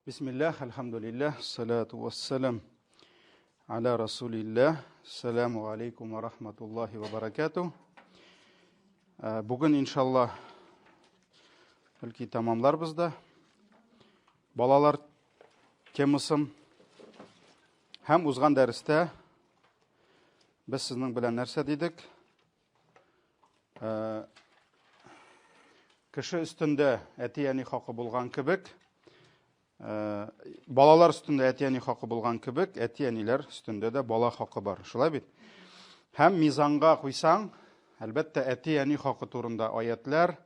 Бисмиллах, алхамдулиллах, салату вассалам аля расулиллах, саламу алейкум ва рахматуллахи ва баракату. Бүгін, иншалла, білкі тамамлар бізді. Балалар темісім. Хәм ұзған дәрісті біз сіздің білән нәрсе дедік. Кіші үстінде әтияни хақы болған кібік. Балалар үстінде әтияни хақы болған кібік, әтиянилер үстінде де бала хақы бар. Шулай бит. Һәм мизанға қойсаң, әлбәттә әтияни хақы турында аятлар,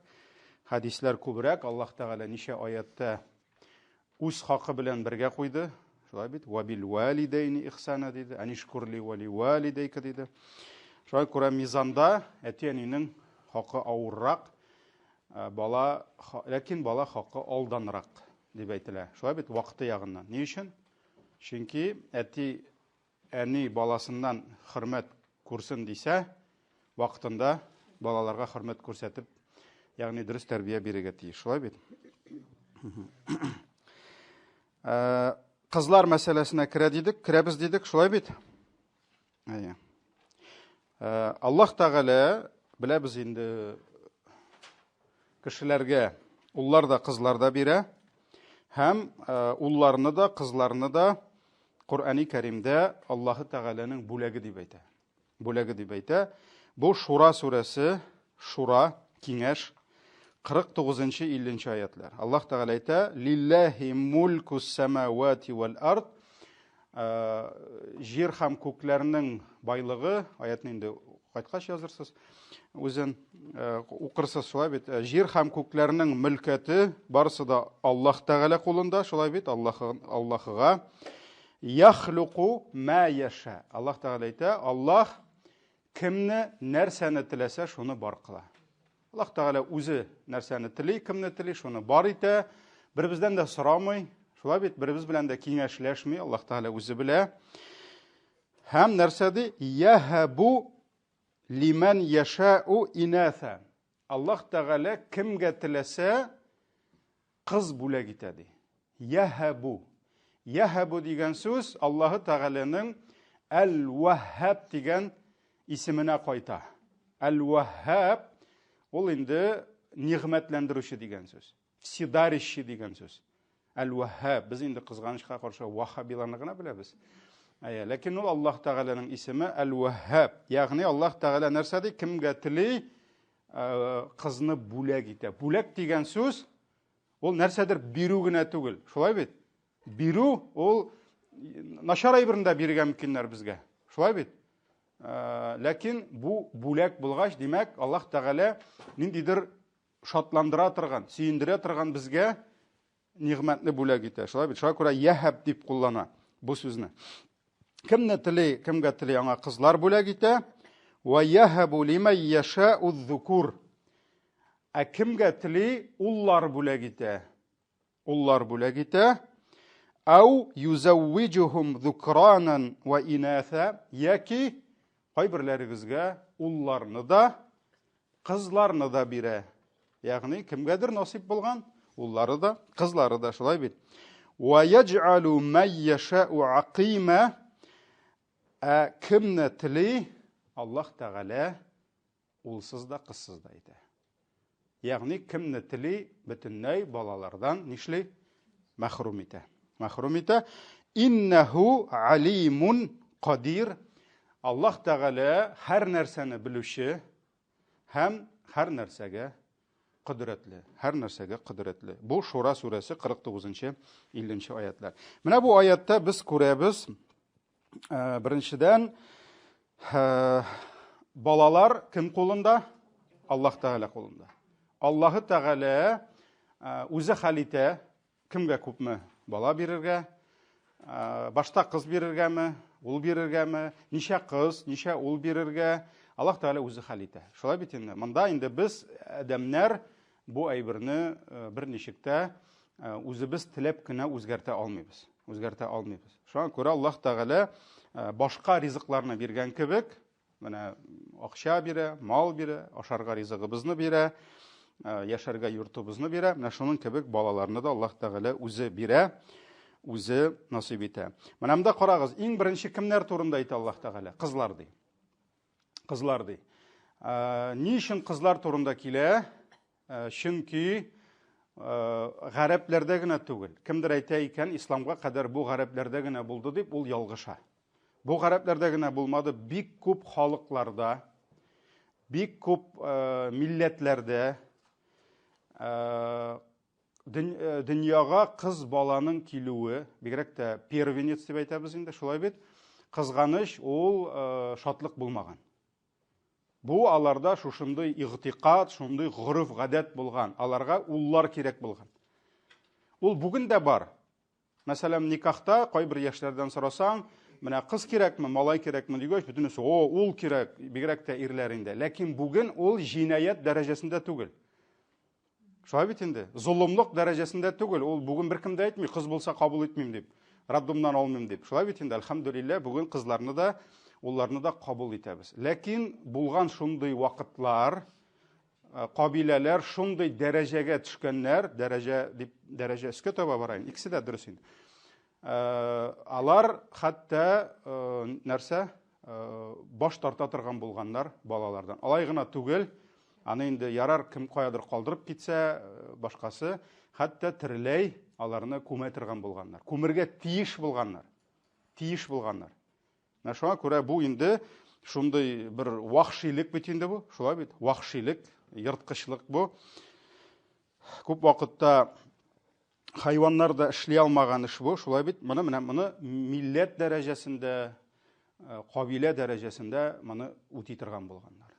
хадислар күбрәк. Аллаһ Тәгалә ничә аятта үз хақы белән бергә куйды. Шулай бит. Ва бил валидейни ихсана диде. Анишкурли вали валидейка диде. Шулай күрә мизанда әтиянинең хақы авыррак, ләкин бала хақы алданрак дип әйтелә. Шулай бит вакыты ягыннан. Ни өчен? Чөнки әни баласыннан хөрмәт күрсен дисә, вакытында балаларга хөрмәт күрсәтеп, ягъни дөрес тәрбия бирергә тиеш. Шулай бит. Кызлар мәсьәләсенә керәбез дидек, шулай бит. Аллаһ Тәгалә беләбез инде кешеләргә уллар да, кызлар да бирә. Һәм улларны да, кызларны да Коръәни Кәримдә Аллаһ Тәгаләнең бүләге дип әйтә. Бүләге дип әйтә. Бу Шура сүрәсе, Шура, киңәш 49-50 аятлар. Аллаһ Тәгалә әйтә: "Лиллаһи мулкус самавати вал ард". Җир һәм күкләрнең байлыгы, аятны инде кайткач язырсыз. Үзен укырсыз, шулай бит. Җир һәм күкләрнең мөлкәте барысы да Аллаһ Тәгалә кулында, шулай бит. Аллаһыга яхлуку ма яша. Аллаһ Тәгалә әйтә, Аллаһ кемне нәрсәне теләсә, шуны бар кыла. Аллаһ Тәгалә үзе нәрсәне тели, кемне тели, шуны бар итә. Беребездән дә сорамый, шулай бит. Беребез белән дә киңәшләшми, Аллаһ Тәгалә үзе белә. Һәм нәрсәде яһабу лиман яшау инатha. Аллаһ Тәгалә кемгә теләсә кыз бүләк итә ди. Яһабу. Яһабу дигән сүз Аллаһ Тәгаләнең Әл-Вахһаб дигән исеменә кайта. Әл-Вахһаб ул инде нигъмәтләндерүче дигән сүз. Сидарищи дигән сүз. Әл-Вахһаб. Без инде кызганычка каршы ваххабиларны гына беләбез. Ләкин ул Аллаһ Тәгаләнең исеме Әл-Вахһаб. Ягъни Аллаһ Тәгалә нәрсә ди? Кемгә тели кызны бүләк итә. Бүләк дигән сүз ул нәрсәдер бирү генә түгел. Шулай бит. Бирү ул начар әйберендә бирергә мөмкиннәр безгә. Шулай бит. Ләкин бу бүләк булгач, димәк, Аллаһ Тәгалә ниндидер шатландыра торган, сөендерә торган безгә нигъмәтне бүләк итә. Шулай бит. Шуңа күрә яһаб дип куллана бу сүзне. Кемне тели, кемгә тели аңа кызлар бүләк итә. Ва яһабу лиман яшау зукур. Кемгә тели уллар бүләк итә. Уллар бүләк итә. Ау юзаввиджухум зукранан ва инатha. Яки кайберләрегезгә улларны да, кызларны да бирә. Ягъни кемгәдер насип булган уллары да, кызлары да, шулай бит. Ва яджалу ман яшау aqima. Кемне тели Аллаһ Тәгалә улсыз да, кызсыз да итә. Ягъни кемне тели бөтенләй балалардан нишли мәхрүм итә. Мәхрүм итә. Иннаху алимун кадир. Аллаһ Тәгалә һәр нәрсәне белүче һәм һәр нәрсәгә кудрәтле. Һәр нәрсәгә кудрәтле. Бу Шура сүрәсе 49-50 аятлар. Менә бу аятта без күрәбез, беренчедән, балалар кем кулында? Аллаһ Тәгалә кулында. Аллаһ Тәгалә үзе хәл итә, кемгә күпме бала бирергә, башта кыз бирергәме, ул бирергәме, ничә кыз, ничә ул бирергә, Аллаһ Тәгалә үзе хәл итә. Шулай бит инде. Монда инде без адәмнәр бу әйберне бер ничектә үзебез теләп кенә үзгәртә алмыйбыз. Үзгәртә алмыйбыз. Шуңа күрә Аллаһ Тәгалә башка ризыкларны биргән кебек, менә акча бирә, мал бирә, ашарга ризыгыбызны бирә, яшәргә йортыбызны бирә. Менә шуның кебек балаларны да Аллаһ Тәгалә үзе бирә. үзе насип итә. Менә карагыз, иң беренче кемнәр турында әйтә Аллаһ Тәгалә? Кызлар ди. Кызлар ди. Ни өчен кызлар турында килә? Чөнки гарәпләрдә генә түгел. Кемдер әйтә икән, исламга кадәр бу гарәпләрдә генә булды дип, ул ялгыша. Бу гарәпләрдә генә булмады, бик күп халыкларда, бик күп милләтләрдә дөньяга кыз баланың килүе, бигрәк тә первенец дип әйтәбез инде, шулай бит, кызганыч, ул шатлык булмаган. Бу аларда шушындый игътикад, шундый гырыф, гадәт булган. Аларга уллар кирәк булган. Ул бүген дә бар. Мәсәлән, никахта кайбер яшьләрдән сорасаң, менә кыз кирәкме, малай кирәкме дигәч, бөтенесе, ул кирәк, бигрәк тә ирләр инде. Ләкин бүген ул җинаят дәрәҗәсендә түгел. Шулай бит инде. Золымлык дәрәҗәсендә түгел. Ул бүген беркем дә әйтми, кыз булса кабул итмим дип, Раббымнан алмыйм дип. Шулай бит инде, әлхәмдүлилләh, бүген кызларны да, улларны да кабул итәбез. Ләкин булган шундый вакытлар, кабиләләр шундый дәрәҗәгә төшкәннәр, дәрәҗә өскә таба барайын. Икесе дә дөрес инде. Алар хәтта нәрсә баш тарта торган булганнар балалардан. Алай гына түгел, аны инде ярар кем каядыр калдырып китсә, башкасы хәтта тиреләй аларны күмәтергән булганнар. Күмергә тиеш булганнар. Менә шуңа күрә бу инде шундый бер вахшилек бит инде бу, шулай бит, вахшилек, йырткычлык бу. Күп вакытта хайваннар да эшли алмаган эш бу, шулай бит. Моны милләт дәрәҗәсендә, кабилә дәрәҗәсендә моны үти торган булганнар.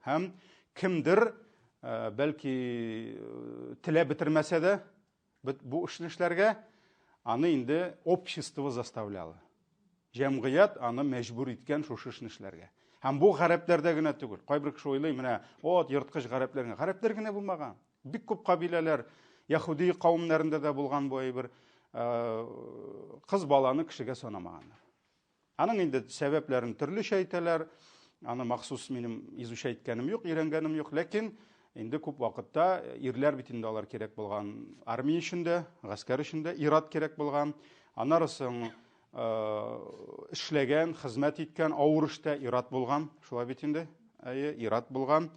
Һәм кемдер бәлки теләп бетермәсә дә бу эшне эшләргә, аны инде общество заставляло. Җәмгыять аны мәҗбүр иткән шушы эшне эшләргә. Һәм бу гарәпләрдә генә түгел. Кайбер кеше уйлый, менә йырткыч гарәпләргә. Гарәпләр генә булмаган. Бик күп кабиләләр, Яһуди кавымнарында да булган бу бер кыз баланы кешегә санамаганнар. Аның инде сәбәпләрен төрлечә әйтәләр. Аны махсус минем изучать иткәнем юк, өйрәнгәнем юк, ләкин инде күп вакытта ирләр бит инде алар кирәк булган, армия эшендә, гаскәр эшендә ират кирәк булган. Аннарысын эшләгән, хезмәт иткән, авыр эштә ират булган, шулай бит инде. Ират булган.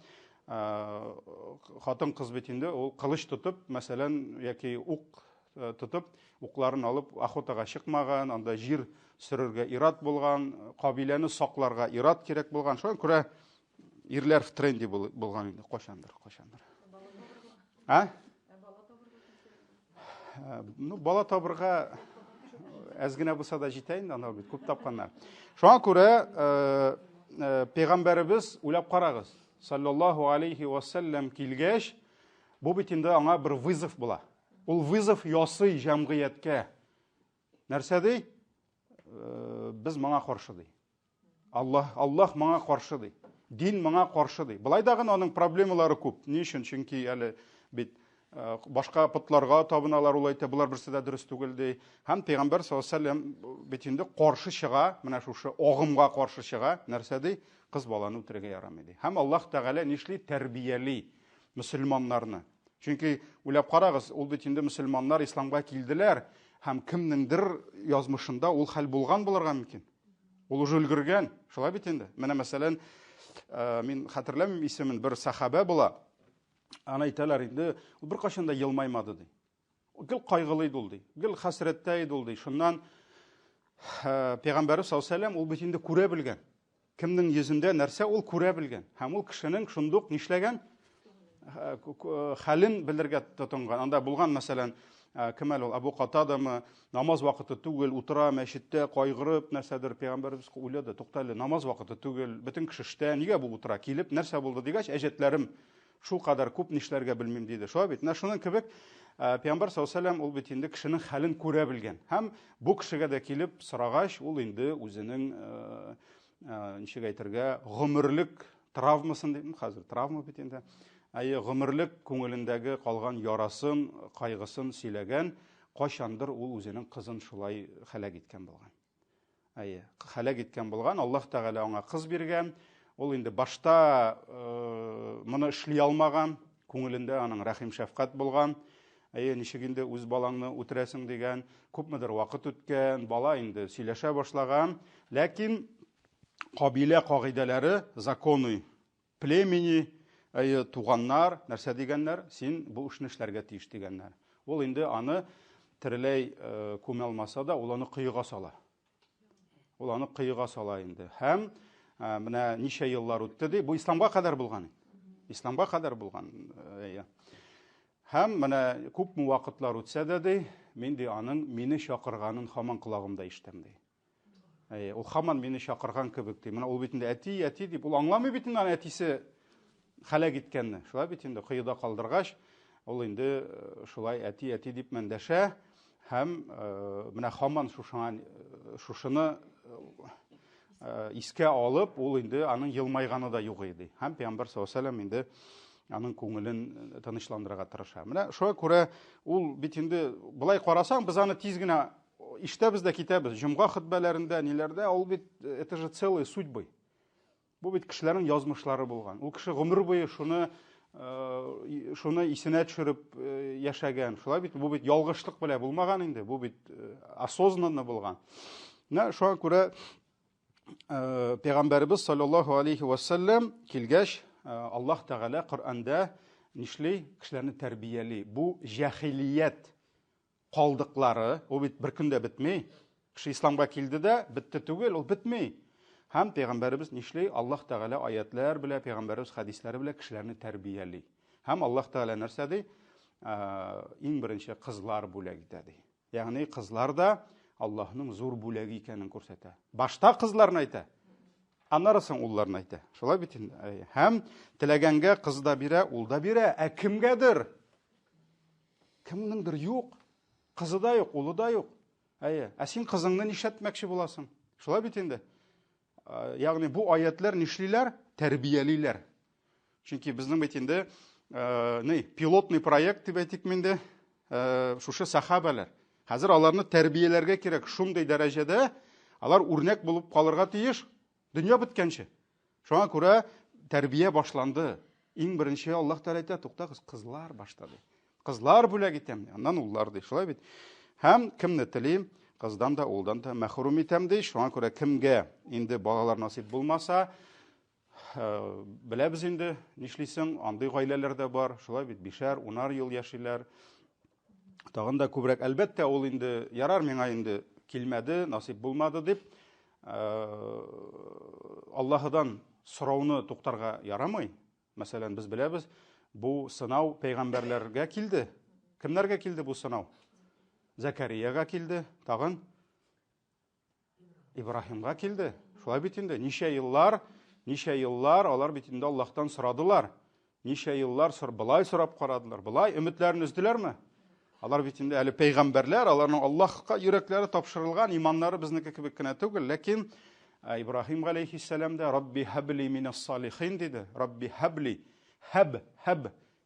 Хатын кыз бит инде ул кылыч тотып, мәсәлән, яки ук тотып, укларын алып охотага чыкмаган, анда җир сөрергә ират булган, кабиләне сакларга ират кирәк булган. Шуңа күрә ирләр в тренде булган инде кашандыр. Бала табырга әз генә булса да җитә инде, аны бит күп тапканнар. Шуңа күрә пәйгамбәребез уйлап карагыз, саллаллаху алейхи ва саллям килгәч, бу бит инде аңа бер вызов була. Ул вызов ясый җәмгыятькә. Нәрсә ди? Без моңа каршы ди. Аллаһ моңа каршы ди. Дин моңа каршы ди. Булай да гына аның проблемалары күп. Ни өчен? Чөнки әле бит башка пытларга табыналар, ул әйтә, булар берсе дә дөрес түгел ди. Һәм Пәйгамбәр саллаллаху алейхи ва саллям бит инде каршы чыга, менә шушы агымга каршы чыга. Нәрсә ди? Кыз баланы үтерергә ярамый ди. Һәм Аллаһ Тәгалә нишли тәрбияли мөселманнарны. Чөнки уйлап карагыз, ул бит инде мөселманнар исламга килделәр, һәм кемнеңдер язмышында ул хәл булган булырга мөмкин. Ул уже өлгергән, шулай бит инде. Менә мәсәлән, мин хәтерләмим исемен, бер сахаба була. Аны әйтәләр инде, ул бер кашында елмаймады ди. Гел кайгылы иде ул ди. Гел хәсрәттә иде ул ди. Шуннан Пәйгамбәр саллаллаху алейхи ва саллям ул бит инде күрә белгән. Кемнең йөзендә нәрсә ул күрә белгән. Һәм ул кешенең шундук нишләгән? Хәлен белергә тотынган. Анда булган, мәсәлән, кемәл ул Абу Катадамы, намаз вакыты түгел, утыра мәчеттә кайгырып, нәрсәдер Пәйгамбәрбез уйлады, туктале, намаз вакыты түгел, бөтен кеше эштә, нигә бу утыра? Килеп, нәрсә булды дигәч, әҗәтләрем шул кадәр күп нишләргә белмим диде. Шулай бит. Шуның кебек Пәйгамбәр саллаллаху алейхи ва саллям ул бит инде кешенең хәлен күрә белгән. Һәм бу кешегә дә килеп сорагач, ул инде үзенең ничек әйтергә, гомерлек травмасын дип, хәзер травма бит инде. Гомерлек күңелендәге калган ярасын, кайгысын сөйләгән, кайчандыр ул үзенең кызын шулай хәлак иткән булган. Хәлак иткән булган, Аллаһ Тәгалә аңа кыз биргән. Ул инде башта моны эшли алмаган, күңелендә аның рәхим шәфкать булган. Ничек инде үз балаңны үтерәсең дигән, күпмедер вакыт үткән, бала инде сөйләшә башлаган, ләкин кабилә кагыйдәләре, законы, племени, туганнар, нәрсә дигәннәр, син бу эшне эшләргә тиеш дигәннәр. Ул инде аны тереләй күмә алмаса да, ул аны кыйга сала. Ул аны кыйга сала инде. Һәм менә ничә еллар үтте ди, бу исламга кадәр булган. Исламга кадәр булган. Һәм менә күпме вакытлар үтсә дә ди, мин ди аның мине чакырганын һаман колагымда ишетәм ди. Ул һаман мине чакырган кебек ди. Менә ул бит инде әти дип, ул аңламый бит инде әтисе хәлак иткәнне. Шулай бит инде кыйда калдыргач, ул инде шулай әти дип мәндәшә, һәм менә һаман шушыны искә алып, ул инде аның елмайганы да юк иде. Һәм Пәйгамбәр саллаллаһу алейһи ва сәллям инде аның күңелен тынычландырырга тырыша. Менә шуңа күрә ул бит инде былай карасаң, без аны тиз генә ишетәбез дә китәбез. Җомга хутбәләрендә, ниләрдә, ул бит это же целые судьбы. Бу бит кешеләрнең язмышлары булган. Ул кеше гомер буе шуны исенә төшереп яшәгән. Шулай бит, бу бит ялгышлык белән булмаган инде. Бу бит осознанно булган. Менә шуңа күрә Пәйгамбәрбез саллаллаһу алейхи ва сәллям килгәч, Аллаһ Тәгалә Коръәндә нишли кешеләрне тәрбияли. Бу җахилият калдыклары, ул бит бер көндә бетмәй. Кеше исламга килде дә, битте түгел, ул бетмәй. Һәм Пәйгамбәрбез нишли Аллаһ Тәгалә аятлар белән, Пәйгамбәрбез хәдисләре белән кешеләрне тәрбияли. Һәм Аллаһ Тәгалә нәрсә ди? Иң беренче кызлар бүләк итә ди. Ягъни кызлар да Аллаһның зур бүләге икәнен күрсәтә. Башта кызларны әйтә, аннары соң улларны әйтә. Шулай бит инде. Һәм теләгәнгә кыз да бирә, ул да бирә, кемгәдер? Кемнеңдер юк, кызы да юк, улы да юк. Син кызыңны нишләтмәкче буласың? Шулай бит инде. Ягъни бу аятлар нишлиләр? Тәрбиялиләр. Чөнки безнең бит инде пилотный проект дип әйтик миндә, шушы сахабалар. Хәзер аларны тәрбияләргә кирәк, шундый дәрәҗәдә алар үрнәк булып калырга тиеш, дөнья беткәнче. Шуңа күрә тәрбия башланды. Иң беренче Аллаһ Тәгалә әйтә, туктагыз, кызлар башлады. Кызлар бүләк итәм, аннан уллар ди. Шулай бит. Һәм кемне телим, кыздан да, улдан да мәхрүм итәм ди. Шуңа күрә кемгә инде балалар насип булмаса, беләбез инде, нишлисең, андый гаиләләр дә бар. Шулай бит, 5-10 ел яшиләр. Тагын да күбрәк, әлбәттә, ул инде ярар миңа инде килмәде, насип булмады дип, Аллаһыдан сорауны туктарга ярамый. Мәсәлән, без беләбез, бу сынау пәйгамбәрләргә килде. Кемнәргә килде бу сынау? Закарияга килде, тагын Ибраһимга килде. Шулай бит инде, ничә еллар алар бит инде Аллаһтан сорадылар. Ничә еллар былай сорап карадылар, былай өметләрен үздиләрме? Алар бит инде әле пәйгамбәрләр, аларның Аллаһка йөрәкләре тапшырылган, иманнары безнеке кебек кенә түгел, ләкин Ибраһим галәйһиссәлам да Рабби хабли минас салихин диде. Рабби хабли, хаб,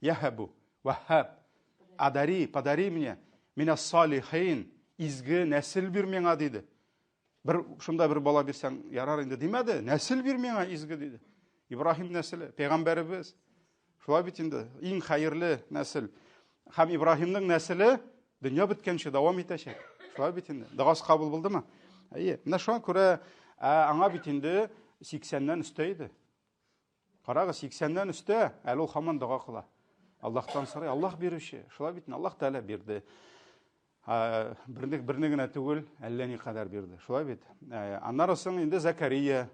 яхабу, вахаб. Подари мне минас салихин, изге нәсел бир миңа диде. Шунда бер бала бирсәң ярар инде димәде, нәсел бир миңа изге диде. Ибраһим нәселе, пәйгамбәрбез. Шулай бит инде, иң хәерле нәсел. Һәм Ибраһимның нәселе дөнья беткәнче дәвам итәчәк. Шулай бит инде. Дугасы кабул булдымы? Менә шуңа күрә аңа бит инде 80-нән өстә иде. Карагыз, 80-нән өстә, әле ул һаман дуга кыла. Аллаһтан сорый, Аллаһ бирүче. Шулай бит, Аллаһ Тәгалә бирде. Берне генә түгел, әллә ни кадәр бирде. Шулай бит. Аннары соң инде Закария,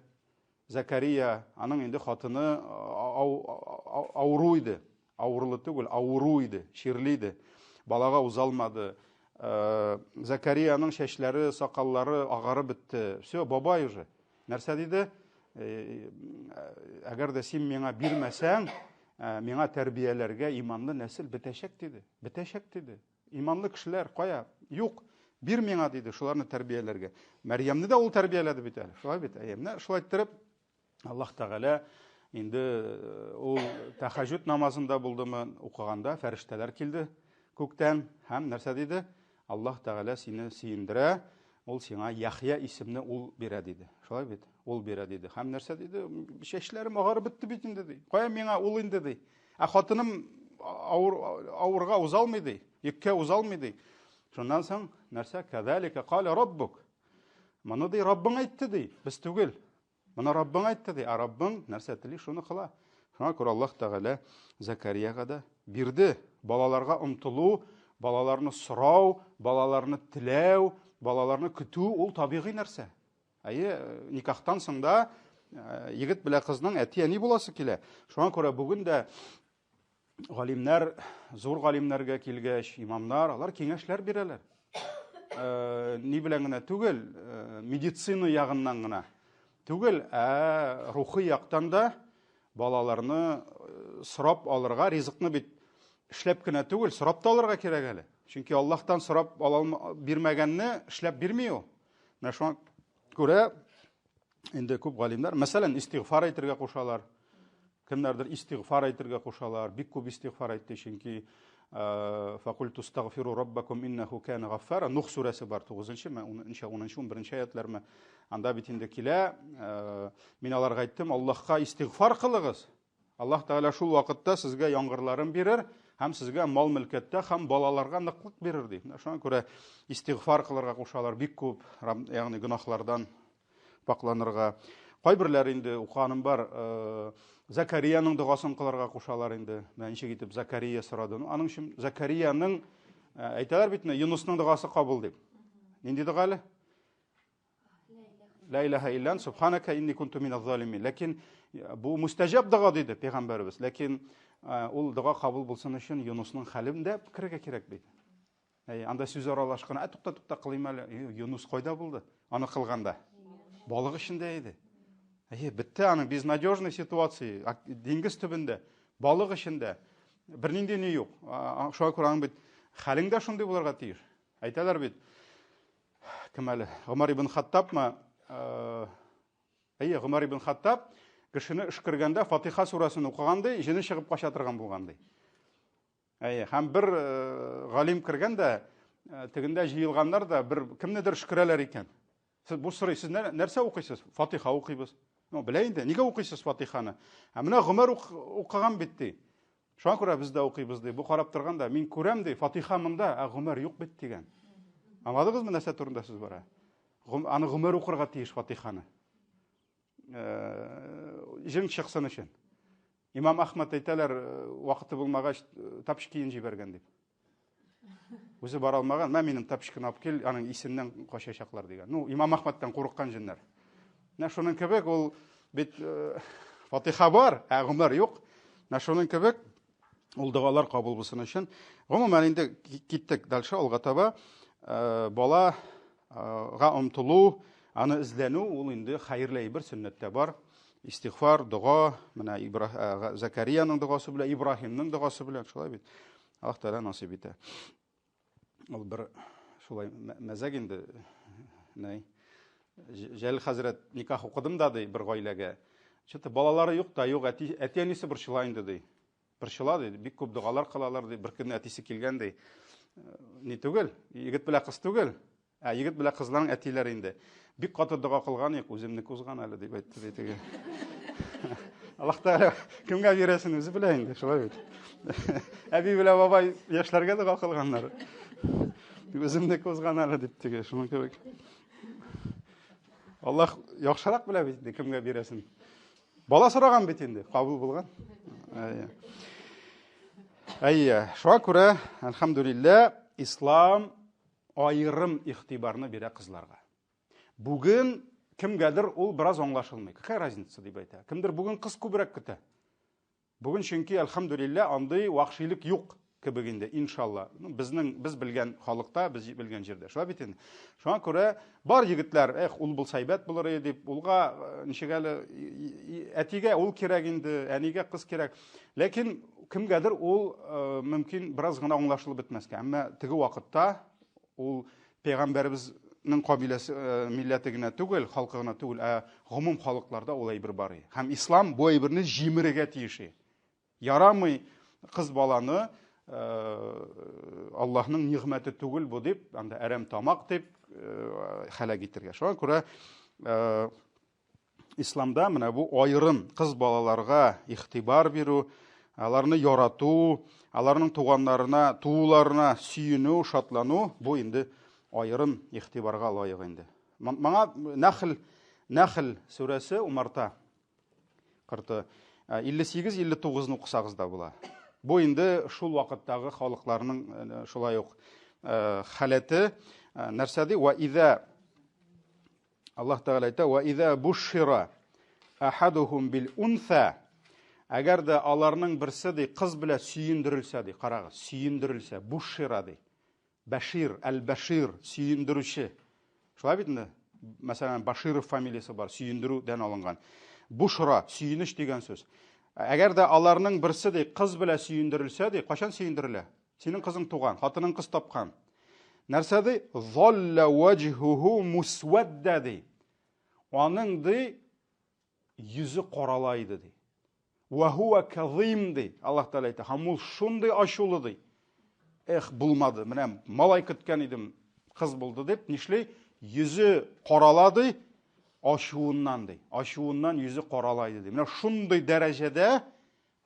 аның инде хатыны авыру иде. Авырлы түгел, авыру иде, ширле иде. Балага узалмады. Закарияның чәчләре, сакаллары агарып бетте. Все, бабай уже. Нәрсә диде? Әгәр дә син миңа бирмәсәң, миңа тәрбияләргә иманлы нәсел бетәчәк диде. Бетәчәк диде. Иманлы кешеләр кая? Юк. Бир миңа диде, шуларны тәрбияләргә. Мәрьямне дә ул тәрбияләде бит әле. Шулай бит. Шулай иттереп, Аллаһ Тәгалә инде ул тәһаҗҗүд намазында булдымы, укыганда фәрештәләр килде күктән һәм нәрсә диде? Аллаһ Тәгалә сине сөендерә, ул сиңа Яхья исемне ул бирә диде. Шулай бит? Ул бирә диде. Һәм нәрсә диде? Чәчләрем агарып бетте бит инде ди. Кая миңа ул инде ди. Хатыным авырга узалмый ди. еккә уза алмый ди. Шуннан соң нәрсә? Кәзалика кала раббук. Моны ди Раббың әйтте ди, без түгел. Моны Раббың әйтте ди, Раббың нәрсә тели, шуны кыла. Шуңа күрә Аллаһ Тәгалә Закарияга да бирде. Балаларга омтылу, балаларны сорау, балаларны теләү, балаларны көтү ул табигый нәрсә. Никахтан соң да егет белән кызның әти-әни буласы килә. Шуңа күрә бүген дә галимнәр, зур галимнәргә килгәч, имамнар, алар киңәшләр бирәләр. Ни белән генә түгел, медицина ягыннан гына түгел, рухи яктан да балаларны сорап алырга, ризыкны бит эшләп кенә түгел, сорап та алырга кирәк әле. Чөнки Аллаһтан сорап бирмәгәнне эшләп бирми ул. Менә шуңа күрә инде күп галимнәр, мәсәлән, истигъфар әйтергә кушалар. Кемнәрдер истигъфар әйтергә кушалар, бик күп истигъфар әйтте, чөнки факульту стагфиру раббакум иннаху кана гаффара. Нух сүрәсе бар 9-нчы, 10-11-нче аятлармы. Анда бит инде килә, мин аларга әйттем, Аллаһка истигъфар кылыгыз. Аллаһ Тәгалә шул вакытта сезгә яңгырларын бирер, һәм сезгә мал-мөлкәттә һәм балаларга ныклык бирер ди. Шуңа күрә истигъфар кылырга кушалар бик күп, ягъни гөнаһлардан пакланырга. Кайберләр инде уканым бар, Закарияның дугасын кылырга кушалар инде. Ничек итеп Закария сорады. Аның өчен Закарияның әйтәләр бит, Юнусның дугасы кабул дип. Нинди дуга әле? Ла илаха илля ант субханака инни кунту миназ залимин. Ләкин бу мустаҗаб дуга диде пәйгамбәрбез. Ләкин ул дуга кабул булсын өчен Юнусның хәлендә кирәк кирәк бит. Анда сүз аралашкан, тукта кылыйм әле. Юнус кайда булды? Аны кылганда. Балык эчендә иде. Бітті аның безнадежный ситуации, диңгез төбендә, балык эчендә, бернинди ни юк. Шуңа күрә аның бит хәлең дә шундый булырга тиеш. Әйтәләр бит, кем әле? Гомар ибн Хаттабмы? Гомар ибн Хаттаб кешене эшкергәндә Фатиха сүрәсен укыгандай, җене чыгып кача торган булгандай. Һәм бер галим кергәндә, тегендә җыелганнар да бер кемнедер эшкерәләр икән. Бу сорый, сез нәрсә укыйсыз? Фатиха укыйбыз. Белә инде, нигә укыйсыз Фатиханы? Менә Гомар укыган бит ди. Шуңа күрә без дә укыйбыз ди. Бу карап торганда мин күрәм ди, Фатиха монда, Гомар юк бит дигән. Аңладыгызмы нәрсә турында сүз бара? Аны Гомар укырга тиеш Фатиханы. Җиң чыксын өчен. Имам Ахмад әйтәләр, вакыты булмагач тапшкиен җибәргән дип. Үзе бара алмаган, минем тапшканы алып кел, аның исеннән качачаклар дигән. Имам Ахмадтан курыккан җеннәр. Шуның кебек ул бит Фатиха бар, Гомар юк. Шуның кебек ул дугалар кабул булсын өчен. Гомумән инде киттек дальше алга таба. Балага омтылу, аны эзләнү ул инде хәерле әйбер сөннәттә бар. Истигъфар, дуга, менә Закарияның дугасы белән, Ибраһимның дугасы белән шулай бит. Аллаһ Тәгалә насыйп итә. Ул бер шулай мәзәк инде. Җәлил хәзрәт никах укыдым да ди бер гаиләгә. Чөнки балалары юк та, юк, әти-әнисе борчыла инде ди. Борчыла ди, бик күп дугалар кылалар ди. Бер көнне әтисе килгән ди. Ни түгел, егет белән кыз түгел. Егет белән кызларның әтиләре инде. Бик каты дуга кылган, үземне кузган әле дип әйтте ди. Аллаһ Тәгалә кемгә бирәсен үзе белә инде, шулай бит. Әби белән бабай яшьләргә дуга кылганнар. Үземне кузган әле дип тиге, шуның кебек. Аллаһ яхшырак белә бит, кемгә бирәсен. Бала сораган бит инде, кабул булган. Шуңа күрә, әлхәмдүлилләh, ислам айрым игътибарны бирә кызларга. Бүген кемгәдер ул бераз аңлашылмый. Какая разница дип әйтә. Кемдер бүген кыз күбрәк көтә. Бүген чөнки әлхәмдүлилләh андый вахшилек юк кебек инде, иншалла. Без белгән халыкта, без белгән җирдә. Шулай бит инде. Шуңа күрә бар егетләр, ул булса әйбәт булыр дип, улга ничек әле әтигә ул кирәк инде, әнигә кыз кирәк. Ләкин кемгәдер ул мөмкин бераз гына аңлашылып бетмәскә. Әмма теге вакытта ул пәйгамбәребезнең кабиләсе, милләте генә түгел, халкы гына түгел, гомум халыкларда ул әйбер бар. Һәм ислам бу әйберне җимерергә тиеш. Ярамый кыз баланы Аллаһның нигъмәте түгел бу дип, анда әрәм тамак дип хәлак итәргә. Шуңа күрә исламда менә бу айрым кыз балаларга игътибар бирү, аларны ярату, аларның туганнарына, тууларына сүйіну, шатлану, бу инде айрым игътибарга лайык инде. Маңа Нәхл сүрәсе умарта 58-59-ны укысагыз да була. Бу инде шул вакыттагы халыкларның шулай ук халәте нәрсәди? Ва иза Аллаһ Тәгалә әйтә: "Ва иза бушшира ахадухум бил унса", әгәр дә аларның берсе ди кыз белән сөендерелсә ди, карагыз, сөендерелсә, бушшира ди. Башир, әл-Башир, сөендерүче. Шулай бит инде. Мәсәлән, Баширов фамилиясе бар, сөендерүдән алынган. Бушра, сөенеш дигән сүз. Әгәр дә аларның берсе ди кыз белән сөендерелсә ди, кашан сөендерелә? Синең кызың туган, хатының кыз тапкан. Нәрсә ди? Залла вajhuhu muswadda ди. Аның ди йөзе каралайды ди. Ва хува казим ди. Аллаһ Тәгалә әйтә, һәм ул шундый ачулы ди. Эх, булмады. Менә малай көткән идем, кыз булды дип, нишлей? Йөзе каралады, ачуыннан ди. Ачуыннан йөзе каралайды ди. Менә шундый дәрәҗәдә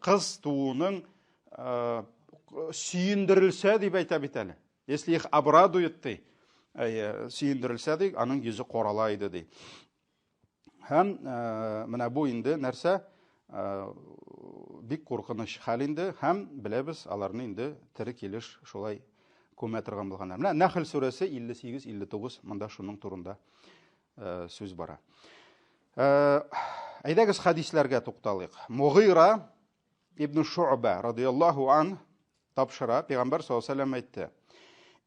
кыз тууның сөендерелсә дип әйтә бит әле. Если их обрадует ди, сөендерелсә ди, аның йөзе каралайды ди. Һәм менә бу инде нәрсә? Бик куркыныч хәл инде, һәм беләбез, аларны инде тере килеш шулай күмә торган булганнар. Менә Нәхл сүрәсе 58-59, монда шуның турында сүз бара. Әйдәгез хадисләргә тукталыйк. Мугыйра ибн Шу'ба радиллаһу ан тапшыра, Пәйгамбәр саллаллаһу алейһи ва сәллям әйтте: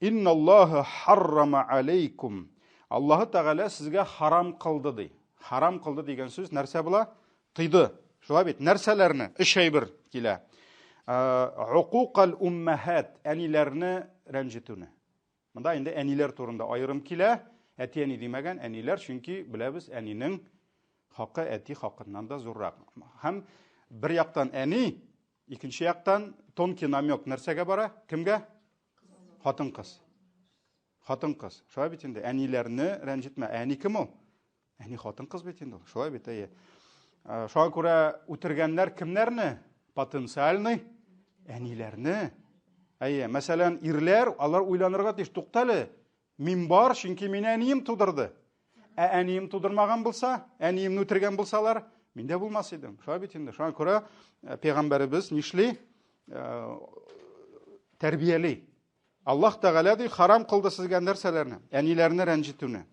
"Инналлаһа харрама алейкум", Аллаһ Тәгалә сезгә харам кылды ди. Харам кылды дигән сүз нәрсә була? Тыйды. Шулай бит, нәрсәләрне? Өч әйбер килә. Уқуқал уммахат, әниләрне рәнҗетүне. Монда инде әниләр турында айрым килә. Әти әни димәгән, әниләр, чөнки беләбез, әнинең хакы әти хакыннан да зуррак. Һәм бер яктан әни, икенче яктан тонкий намек нәрсәгә бара? Кемгә? Хатын-кыз. Хатын-кыз. Шулай бит инде, әниләрне рәнҗетмә. Әни кем ул? Әни хатын-кыз бит инде. Шулай бит, шуңа күрә үтергәннәр кемнәрне? Потенциальный әниләрне. Мәсәлән, ирләр, алар уйланырга тиеш, туктале. Мин бар, чөнки мине әнием тудырды. Әнием тудырмаган булса, әниемне үтергән булсалар, мин дә булмас идем. Шулай бит инде. Шуңа күрә Пәйгамбәребез нишли? Тәрбияли. Аллаһ Тәгалә ди харам кылды сезгә нәрсәләрне? Әниләрне рәнҗетүне.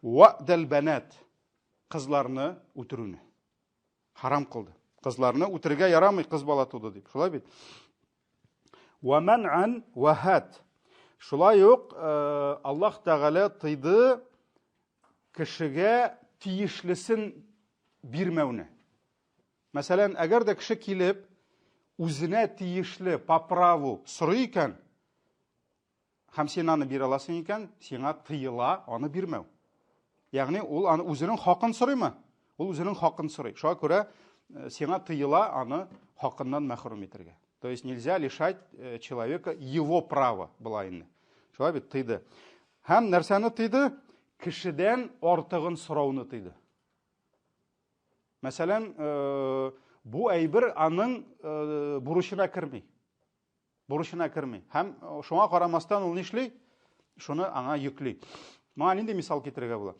Вa'дал банат, кызларны үтерүне. Харам кылды. Кызларны үтергә ярамый, кыз бала туды дип. Шулай бит. Ва ман'ан ва хат. Шулай ук Аллаһ Тәгалә тыйды кешегә тиешлесен бирмәүне. Мәсәлән, әгәр дә кеше килеп үзенә тиешле по праву сорый икән, һәм син аны бирә аласың икән, сиңа тыела аны бирмәү. Ягъни ул аны үзенең хакын сорыймы? Ул үзенең хакын сорый. Шуңа күрә сиңа тыела аны хакыннан мәхрүм итәргә. То есть нельзя лишать человека его права, була инде. Шулай бит тыйды. Һәм нәрсәне тыйды? Кешедән артыгын сорауны тыйды. Мәсәлән, бу әйбер аның бурычына керми. Бурычына керми. Һәм шуңа карамастан ул нишли? Шуны аңа йөкли. Маңа нинди мисал китерергә була?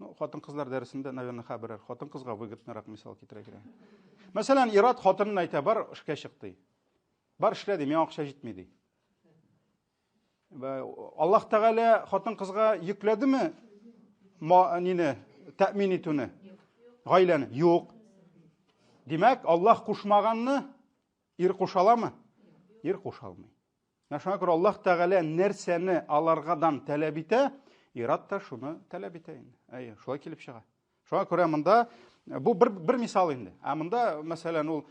Хатын-кызлар дәресендә, наверное, хәбәр. Хатын-кызга выгоднарак мисал китерә кирәк. Мәсәлән, Ират хатынын әйтә, бар эшкә чыкты. Бар эшлә ди, миңа акча җитми ди. Аллаһ Тәгалә хатын-кызга йөкләдеме? Нине тәэмин итүне? Гаиләне? Юк. Димәк, Аллаһ кушмаганны ир кушаламы? Ир кушалмый. Шуңа күрә Аллаһ Тәгалә нәрсәне аларгадан таләп итә, Ират та шуны таләп итә инде. Шулай килеп чыга. Шуңа күрә монда бу бер мисал инде. Монда, мәсәлән, ул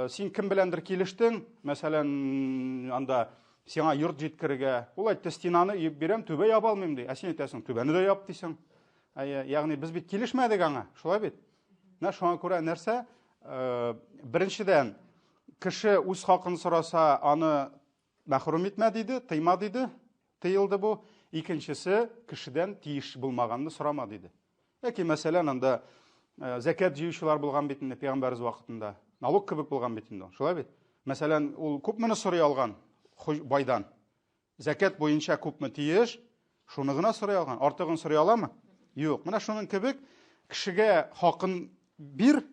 син кем беләндер килештең, мәсәлән, анда сиңа йорт җиткерергә, ул әйтте, стенаны бирәм, түбә яба алмыйм ди. Син әйтәсең, түбәне дә яп дисең. Ягъни без бит килешмәдек аңа. Шулай бит. Шуңа күрә нәрсә? Беренчедән, кеше үз хакын сораса, аны мәхрүм итмә диде, тыйма диде, тыелды бу. Икенчесе, кешедән тиеш булмаганны сорама диде. Яки мәсәлән, анда зәкәт җыючылар булган бит инде пәйгамбәрбез вакытында. Налог кебек булган бит инде. Шулай бит. Мәсәлән, ул күпме сорый алган байдан. Зәкәт буенча күпме тиеш, шуны гына сорый алган. Артыгын сорый аламы? Юк. Менә шуның кебек кешегә хакын бир,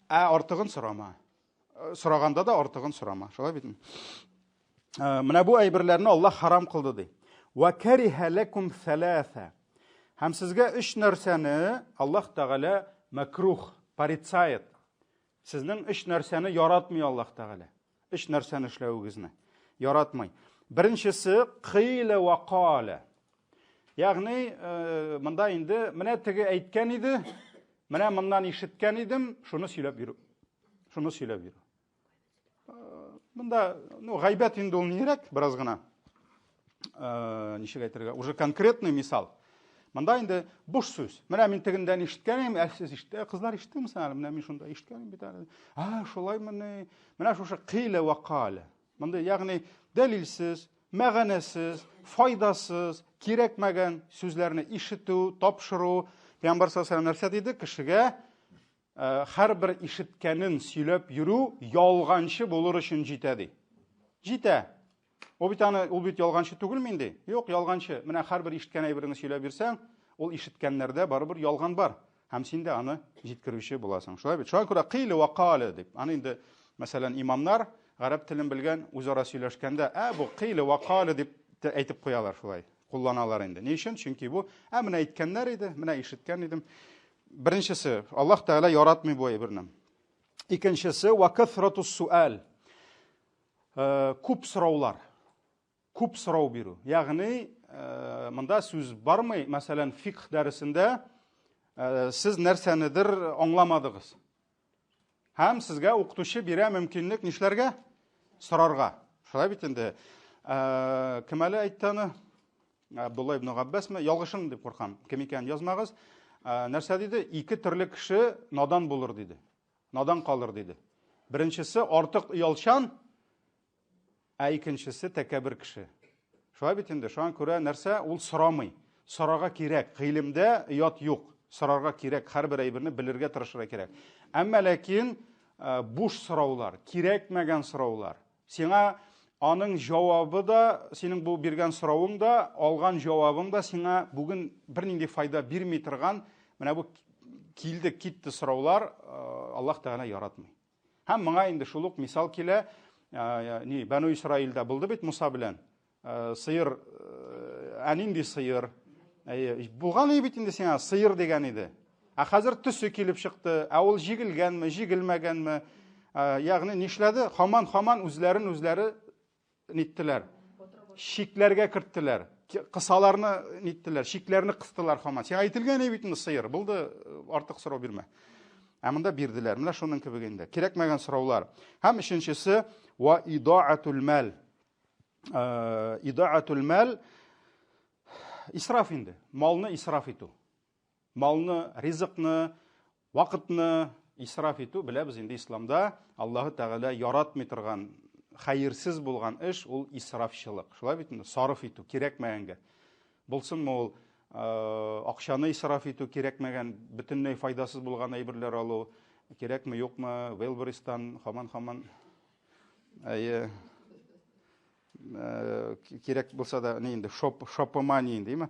артыгын сорама. Сораганда да артыгын сорама. Шулай бит. Менә бу әйберләрне Аллаһ харам кылды ди. Ва кариха лакум саласа. Һәм сезгә 3 нәрсәне Аллаһ Тәгалә макрух, порицает. Сезнең 3 нәрсәне яратмый Аллаһ Тәгалә. 3 нәрсәне эшләвегезне яратмый. Беренчесе кыйла ва кала. Ягъни монда инде менә теге әйткән иде, менә моннан ишеткән идем, шуны сөйләп бирү. Шуны сөйләп бирү. Монда гайбәт инде ул нирәк бераз гына. Ничек әйтергә? Уже конкретный мисал. Монда инде буш сүз. Менә мин тегендән ишеткәнем, сез ишетте, кызлар ишеттеме сәл? Менә мин шунда ишеткәнем бит әле. Шулаймыни? Менә шушы кыйла ва кала. Монда ягъни дәлилсез, мәгънәсез, файдасыз, кирәкмәгән сүзләрне ишетү, тапшыру. Пәйгамбәр саллаллаһу алейһи ва саллям нәрсә диде? Кешегә һәрбер ишеткәнен сөйләп йөрү ялганчы булыр өчен җитә ди. Җитә. Ул бит ялганчы түгелме инде? Юк, ялганчы. Менә һәрбер ишеткән әйберне сөйләп бирсәң, ул ишеткәннәрдә барыбер ялган бар. Һәм син дә аны җиткерүче буласың. Шулай бит. Шуңа күрә кыйла ва кала дип. Аны инде, мәсәлән, имамнар гарәп телен белгән үзара сөйләшкәндә, бу кыйла ва кала дип әйтеп куялар шулай. Кулланалар инде. Ни өчен? Чөнки бу, менә әйткәннәр иде, менә ишеткән идем. Беренчесе, Аллаһ Тәгалә яратмый бу әйберне. Икенчесе, ва кафратус суал. Күп сораулар. Күп сорау бирү. Ягъни, монда сүз бармый, мәсәлән, фикъ дәресендә сез нәрсәнедер аңламадыгыз. Һәм сезгә укытучы бирә мөмкинлек нишләргә? Сорарга. Шулай бит инде. Кем әле әйткәне? Абдулла ибн Габбасмы? Ялгышын дип куркам. Кем икән язмагыз. Нәрсә диде? 2 төрле кеше надан булыр диде. Надан калыр диде. Беренчесе артык оялчан, икенчесе тәкәббер кеше. Шулай бит инде. Шуңа күрә нәрсә? Ул сорамый. Сорарга кирәк. Гыйлемдә оят юк. Сорарга кирәк. Һәрбер әйберне белергә тырышырга кирәк. Әмма ләкин буш сораулар, кирәкмәгән сораулар. Сиңа аның җавабы да, синең бу биргән соравың да, алган җавабың да сиңа бүген бернинди файда бирми торган, менә бу килде, китте сораулар Аллаһ Тәгалә яратмый. Һәм моңа инде шул ук мисал килә, Бәну Исраилдә булды бит Муса белән. Сыер, нинди сыер? Булган бит инде сиңа сыер дигән иде. Хәзер төсе килеп чыкты. Ул җигелгәнме, җигелмәгәнме? Ягъни нишләде? Хаман үзләре ниттеләр. Шикләргә керттеләр. Кысаларны ниттеләр, шикләрне кыстылар хаман. Сиңа әйтелгән бит инде сыер. Булды, артык сорау бирмә. Монда бирделәр. Менә шуның кебек инде. Кирәкмәгән сораулар. Һәм өченчесе ва идаатул мал. Идаатул мал исраф инде. Малны исраф итү. Малны, ризыкны, вакытны исраф итү, беләбез инде исламда Аллаһ Тәгалә яратмый торган, хәерсез булган эш ул исрафчылык. Шулай бит инде, сарыф итү кирәкмәгәнгә. Булсынмы ул акчаны исраф итү кирәкмәгән, бөтенләй файдасыз булган әйберләр алу кирәкме, юкмы? Велбористан хаман кирәк булса да, инде шопомания инде,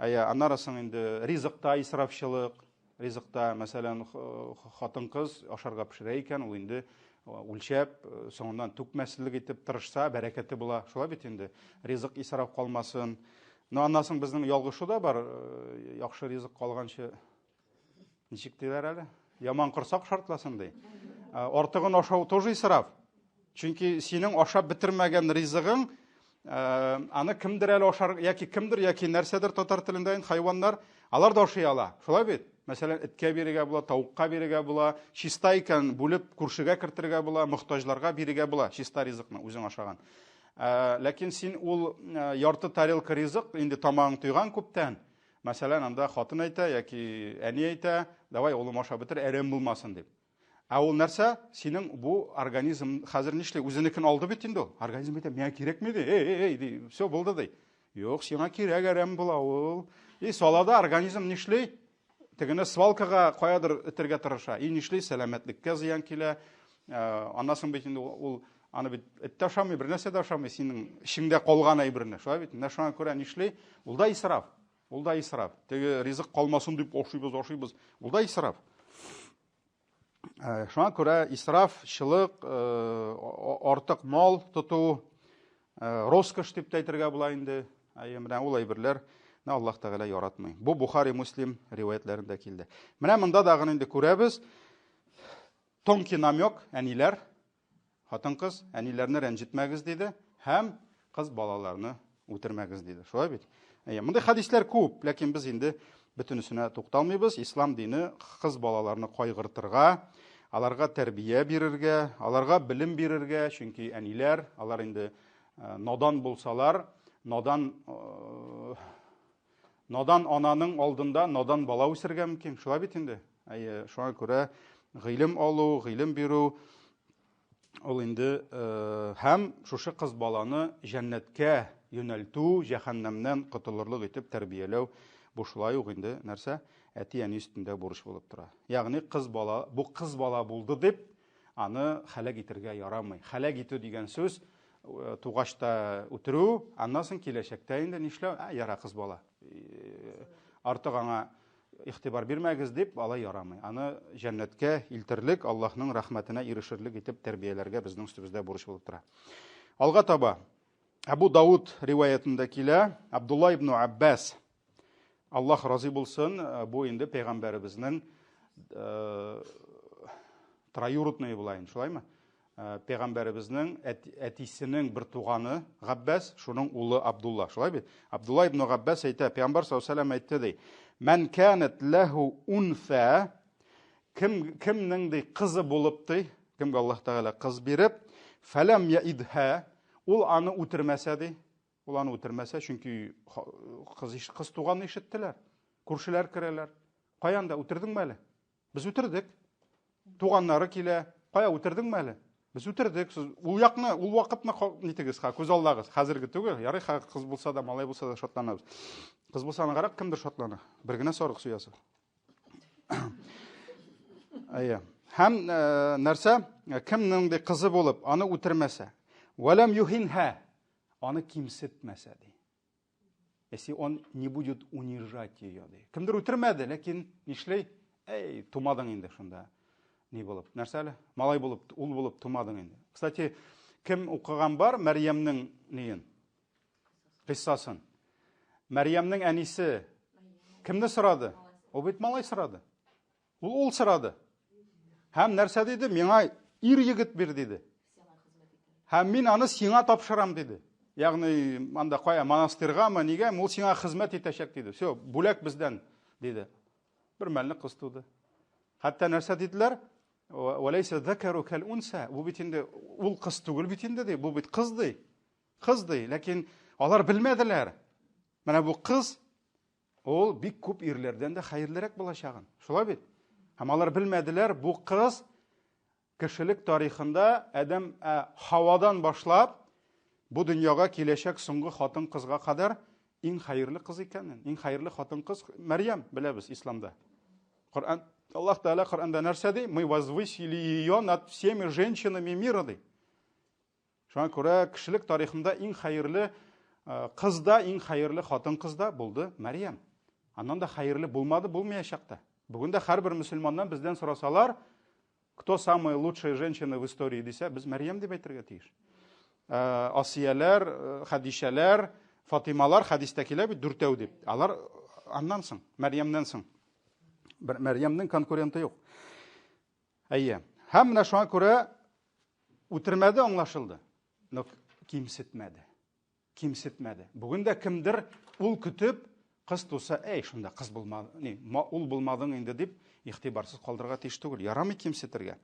Аннарысын инде ризыкта исрафчылык, ризыкта, мәсәлән, хатын-кыз ашарга пешерә икән, ул инде үлчәп, соңыннан түкмәслек итеп тырышса, бәрәкәте була. Шулай бит инде. Ризык исраф калмасын. Аннан безнең ялгышу да бар. Яхшы ризык калганчы ничек диләр әле? Яман корсак шартласын ди. Артыгын ашау тоже исраф. Чөнки синең ашап бетермәгән ризыгың, аны кемдер әле ашар, яки нәрсәдер татар телендә хайваннар, алар да ашый ала. Шулай бит. Мәсәлән, эткә бирергә була, тавыкка бирергә була, чиста икән бүлеп күршегә кертергә була, мохтаҗларга бирергә була, чиста ризыкны үзең ашаган. Ләкин син ул ярты тарелка ризык инде тамагың туйган күптән. Мәсәлән, анда хатын әйтә яки әни әйтә, давай улым ашап бетер, әрәм булмасын дип. Ул нәрсә? Синең бу организм хәзер нишле үзенекен алды бит инде ул. Организм әйтә, миңа кирәкми ди. Все булды ди. Юк, сиңа кирәк әрәм була ул. Салада организм нишле? тегене свалкага каядыр этергә тырыша. И нишли сәламәтлеккә зыян килә. Аннан бит инде ул аны бит эт ашамый, бер нәрсә дә ашамый, синең эчеңдә калган әйберне. Шулай бит. Менә шуңа күрә нишли? Ул да исраф. Ул да исраф. Теге ризык калмасын дип ашыйбыз. Ул да исраф. Шуңа күрә исрафчылык, артык мал тоту, роскош дип әйтергә була инде. Менә ул әйберләр Аллаһ Тәгалә яратмый. Бу Бухари, Муслим риваятләрендә килде. Менә монда да инде күрәбез. Тонкий намек, әниләр, хатын-кыз, әниләрне рәнҗетмәгез диде, һәм кыз балаларны үтермәгез диде. Шулай бит. Мондай хадисләр күп, ләкин без инде бөтенесенә тукталмыйбыз. Ислам дине кыз балаларны кайгыртырга, аларга тәрбия бирергә, аларга белем бирергә, чөнки әниләр, алар инде надан булсалар, надан ананың алдында надан бала үсергә мөмкин. Шулай бит инде. Шуңа күрә гыйлем алу, гыйлем бирү ул инде һәм шушы кыз баланы җәннәткә юнәлтү, җәһәннәмнән котылырлык итеп тәрбияләү бу шулай ук инде нәрсә? Әти-әни өстендә бурыч булып тора. Ягъни бу кыз бала булды дип, аны хәлак итәргә ярамый. Хәлак итү дигән сүз тугашта үтерү, аннан соң киләчәктә инде нишләү? Яра кыз бала. Артык аңа игътибар бирмәгез дип, алай ярамый. Аны җәннәткә илтерлек, Аллаһның рәхмәтенә ирешерлек итеп тәрбияләргә безнең үстебездә бурыч булып тора. Алга таба Абу Дауд риваятында килә, Абдулла ибн Аббас, Аллаһ разый булсын, бу инде пәйгамбәребезнең троюродный булайын, шулаймы? Пәйгамбәребезнең әтисенең бер туганы Габбас, шуның улы Абдулла, шулай бит? Абдулла ибн Габбас әйтә, пәйгамбәр саллаллаһу алейһи әйтте ди: "Ман канат лаху унфа", кемнең ди кызы булып ди, кемгә Аллаһ Тәгалә кыз биреп, "Фалам яидха", ул аны үтермәсә ди, ул аны үтермәсә, чөнки кыз туганны ишеттеләр, күршеләр керәләр. Каянда үтердеңме әле? Без үтердек. Туганнары килә, кая үтердеңме әле? Без үтердек. Ул якны, ул вакытны нитегез, күз алдагыз. Хәзерге түгел. Ярый, кыз булса да, малай булса да шатланабыз. Кыз булса аны карап, кемдер шатлана? Бер генә сарык суясы. Һәм нәрсә? Кемнең дә кызы булып, аны үтермәсә, валам юхинха, аны кимсетмәсә ди. Если он не будет унижать ее ди. Кемдер үтермәде, ләкин нишләй? Тумадың инде шунда. Ни булып? Нәрсә әле? Малай булып, ул булып тумадың инде. Кстати, кем укыган бар Мәрьямнең ниен? Кыссасын. Мәрьямнең әнисе кемне сорады? Ул бит малай сорады. Ул сорады. Һәм нәрсә диде? Миңа ир егет бир диде. Һәм мин аны сиңа тапшырам диде. Ягъни анда кая монастырьгамы, нигә? Ул сиңа хезмәт итәчәк диде. Всё, бүләк бездән диде. Бер мәлне кыз туды. Хәтта нәрсә диделәр? Валайса закару кал унса. Бу бит инде ул кыз түгел бит инде ди. Бу бит кыз ди. Кыз ди, ләкин алар белмәделәр. Менә бу кыз ул бик күп ирләрдән дә хәерлерәк булачагын. Шулай бит. Һәм алар белмәделәр, бу кыз кешелек тарихында Адәм Хавадан башлап бу дөньяга киләчәк соңгы хатын кызга кадәр иң хәерле кыз икәнен. Иң хәерле хатын кыз Мәрьям, беләбез исламда. Коръан, Аллаһ Тәгалә Коръанда нәрсә ди? Мы возвысили ее над всеми женщинами мира ди. Шуңа күрә кешелек тарихында иң хәерле кызда, иң хәерле хатын кызда булды Мәрьям. Аннан да хәерле булмады, булмаячак та. Бүген дә һәрбер мөселманнан бездән сорасалар, кто самая лучшая женщина в истории дисә, без Мәрьям дип әйтергә тиеш. Асияләр, Хадишәләр, Фатималар хадистә килә бит дүртәү дип. Алар аннан соң, Мәрьямнан соң. Мәрьямнең конкуренты юк. Һәм менә шуңа күрә үтермәде, аңлашылды. Но кимсетмәде. Кимсетмәде. Бүген дә кемдер ул көтеп кыз туса, шунда кыз булмады, ул булмадың инде дип игътибарсыз калдырга тиеш түгел. Ярамый кимсетергә.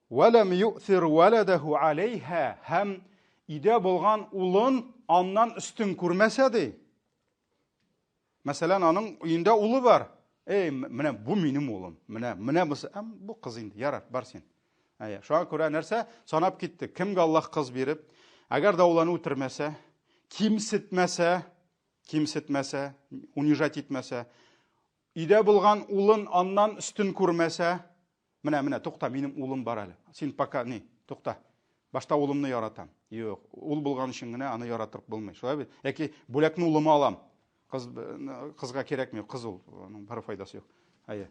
Валам ю'thir валадаху алейха, һәм идә булган улын аннан үстен күрмәсә ди. Мәсәлән, аның өендә улы бар. Менә бу минем улым. Менә бу кыз инде. Ярар, бар син. Шуңа күрә нәрсә? Санап китте. Кемгә Аллаһ кыз биреп, әгәр дә уланы үтермәсә, кимсетмәсә, унижать итмәсә, Үйдә булган улын аннан үстін күрмәсә, менә, тоқта, минем улым бар әле. Син пока, тоқта. Башта улымны яратам. Юк, ул булган өчен генә аны яратырып булмый. Шулай бит? Яки бүләкне улыма алам. Кызга кирәкми, кыз ул, аның бер файдасы юк.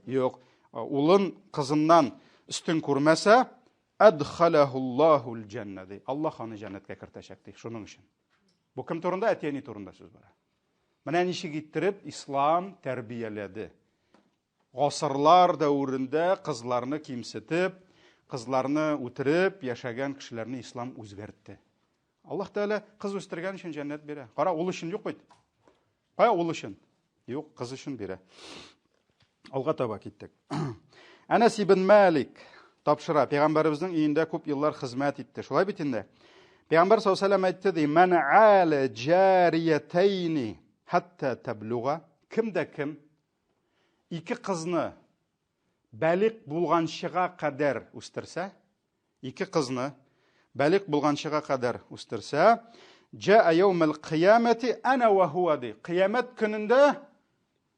Юк, улын кызыннан үстен күрмәсә, адхалахуллахул джанна ди. Аллаһ аны җәннәткә кертәчәк ди, шуның өчен. Бу кем турында? Әтияни турында сүз бара. Менә ничек иттереп ислам тәрбияләде. Гасырлар дәврендә кызларны кимсетеп, кызларны үтереп яшәгән кешеләрне ислам үзгәртте. Аллаһ Тәгалә кыз үстергән өчен җәннәт бирә. Кара, ул өчен юк бит. Кая ул өчен? Юк, кыз өчен бирә. Алга таба киттек. Анас ибн Малик тапшыра, пәйгамбәребезнең өендә күп еллар хезмәт итте. Шулай бит инде. Пәйгамбәр саллаллаху алейһи ва сәллям әйтте ди: "Ман аала джариятайни хатта таблуга". Кимдә кем ике кызны бәлик булганчыга кадәр үстерсә, ике кызны бәлик булганчыга кадәр үстерсә, جاء يوم القيامة أنا وهو دي. Кыямәт көнендә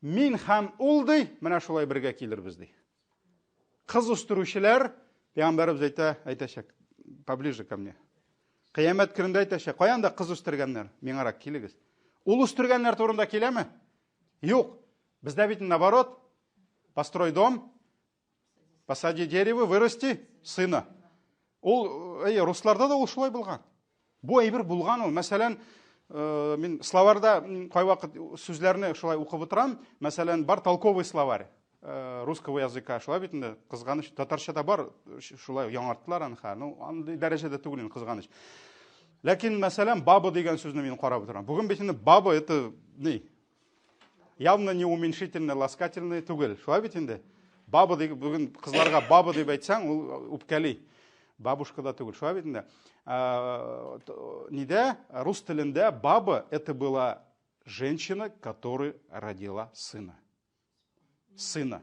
мин һәм ул ди, менә шулай бергә килербез ди. Кыз үстерүчеләр, пәйгамбәребез әйтәчәк, поближе ко мне. Кыямәт көнендә әйтәчәк, каян да кыз үстергәннәр, миңарак килегез. Ул үстергәннәр турында киләме? Юк. Бездә бит наоборот. Построй дом, посади дерево, вырасти сына. Ул, русларда да ул шулай булган. Бу әйбер булган ул. Мәсәлән, мин словарда кай вакыт сүзләрне шулай укып утырам. Мәсәлән, бар толковый словарь русского языка. Шулай бит инде, кызганыч, татарчада бар, шулай яңарттылар аны. Андый дәрәҗәдә түгел, кызганыч. Ләкин, мәсәлән, баба дигән сүзне мин карап утырам. Бүген бит инде баба это явно не уменьшительный, ласкательный түгел. Шулай бит инде. Баба дип, бүген кызларга баба дип әйтсәң, ул үпкәли. Бабушка да түгел. Шулай бит инде. Ниде? Рус телендә баба это была женщина, которая родила сына. Сына.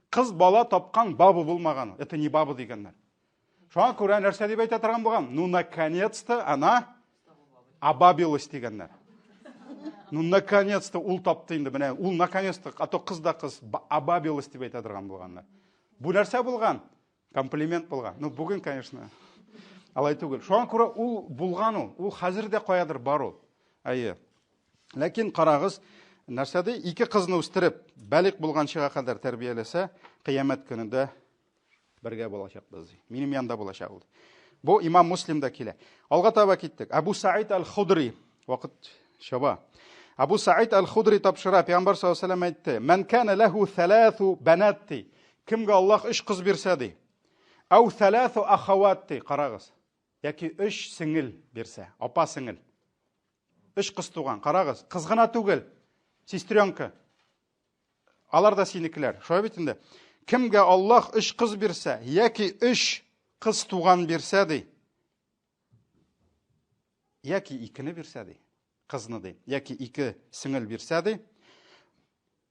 Кыз бала тапкан баба булмаган. Это не баба дигәннәр. Шуңа күрә нәрсә дип әйтә торган булган? Ну, наконец-то она обабилась дигәннәр. Ну, наконец-то ул тапты инде. Менә ул наконец-то, а то кыз да кыз обабилась дип әйтә торган булганнар. Бу нәрсә булган? Комплимент булган. Ну, бүген, конечно, алай түгел. Шуңа күрә ул булган ул. Ул хәзер дә каядыр бар ул. Ләкин карагыз, нәрсәдә ике кызны үстереп, бәлик булганчыга кадәр тәрбияләсә, кыямәт көнендә бергә булачакбыз. Минем янда булачак ул. Бу Имам Муслимда килә. Алга таба киттек. Абу Саид аль-Худри, вакыт шаба. Абу Саид аль-Худри тапшыра, Пәйгамбәр саллаллаху алейһи ва сәллям әйтте: "Ман кана лаху саласу банатти". Кемгә Аллаһ 3 кыз бирсә ди. Ау саласу ахаватти, карагыз. Яки 3 сиңел бирсә, апа сиңел. 3 кыз туган, карагыз. Кыз гына түгел, сестренка. Алар да синекеләр. Шулай бит инде. Кемгә Аллаһ 3 кыз бирсә, яки 3 кыз туган бирсә ди. Яки 2-не бирсә ди. Кызны ди. Яки 2 сиңел бирсә ди.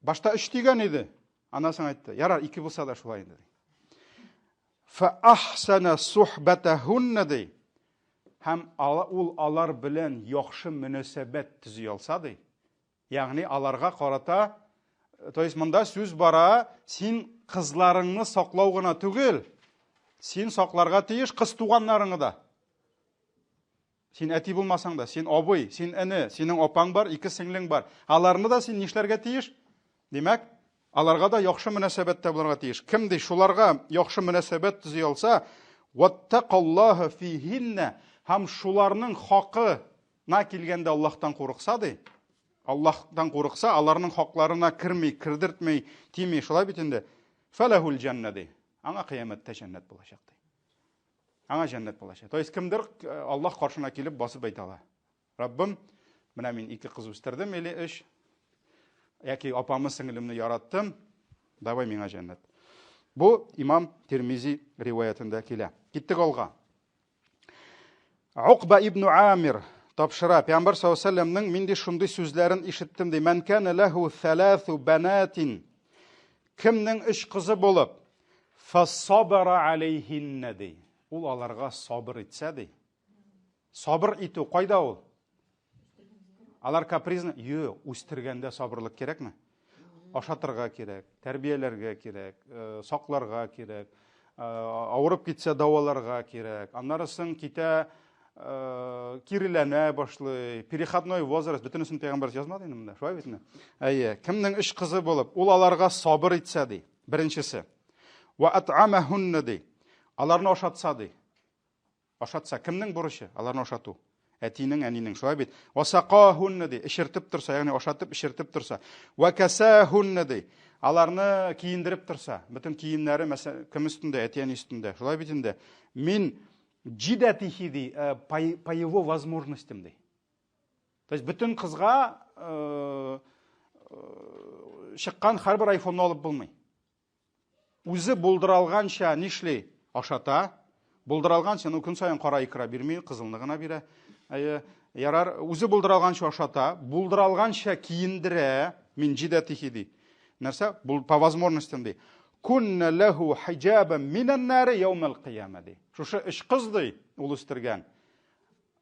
Башта 3 дигән иде. Анасын әйтте. Ярар, 2 булса да шулай инде. Фа ахсана сухбатахунна ди. Һәм ул алар белән яхшы мөнәсәбәт төзи алса ди. Ягъни аларга карата, то есть монда сүз бара, син кызларыңны саклау гына түгел, син сакларга тиеш кыз туганнарыңны да. Син әти булмасаң да, син абый, син әне, синең апаң бар, 2 сеңлең бар. Аларны да син нишләргә тиеш? Димәк, аларга да яхшы мөнәсәбәттә булырга тиеш. Кем ди шуларга яхшы мөнәсәбәт төзи алса, ваттақаллаһа фихинна, һәм шуларның хакына килгәндә Аллаһтан курыкса ди. Аллаһтан курыкса, аларның хакларына кирми, кирдертмей, тими, шулай бит инде. Фалахул джанна ди. Аңа кыямәттә җәннәт булачак ди. Аңа җәннәт булачак. То есть кемдер Аллаһ каршына килеп басып әйтә: "Раббым, менә мин 2 кыз үстердем, или 3, яки апамны сеңлемне яраттым, давай миңа җәннәт". Бу Имам Тирмизи риваятында килә. Киттек алга. Уқба ибн Амир тапшыра, Пәйгамбәр саллаллаху алейһи ва сәллямнең миндә шундый сүзләрен ишеттем ди. "Ман кана лаху саласу банатин", кемнең 3 кызы булып, фассабара алейхинна ди. Ул аларга сабыр итсә ди. Сабыр итү кайда ул? Алар капризны, үстергәндә сабырлык кирәкме? ашатырга кирәк, тәрбияләргә кирәк, сакларга кирәк, авырып китсә дәваларга кирәк. Аннары соң китә киреләнә башлый, переходной возраст, бөтенесен пәйгамбәр язмады инде монда, шулай битме? Әйе, кемнең эш кызы булып, ул аларга сабыр итсә ди. Беренчесе. Ва ат'амахунна ди. Аларны ашатса ди. Ашатса кемнең бурычы? Аларны ашату. Әтинең, әнинең, шулай бит. Ва сақахунна ди. Ишертеп торса, ягъни ашатып, ишертеп торса. Ва касахунна ди. Аларны киендереп торса, бөтен киемнәре мәсәлән кем өстендә, әти әни өстендә. Шулай бит инде. Мин джидатихи ди, по его возможностям ди. То есть бөтен кызга чыккан һәрбер айфонны алып булмый. Үзе булдыралганча нишли? Ашата. Булдыралганча, күн сайын кара икра бирмей, кызылны гына бирә. Ярар, үзе булдыралганча ашата, булдыралганча киендерә, мин джидатихи ди. Нәрсә? По возможностям ди. Кунна лаху хиджабан минан нари яумал кияма ди. Шушы эш кыз ди, ул үстергән.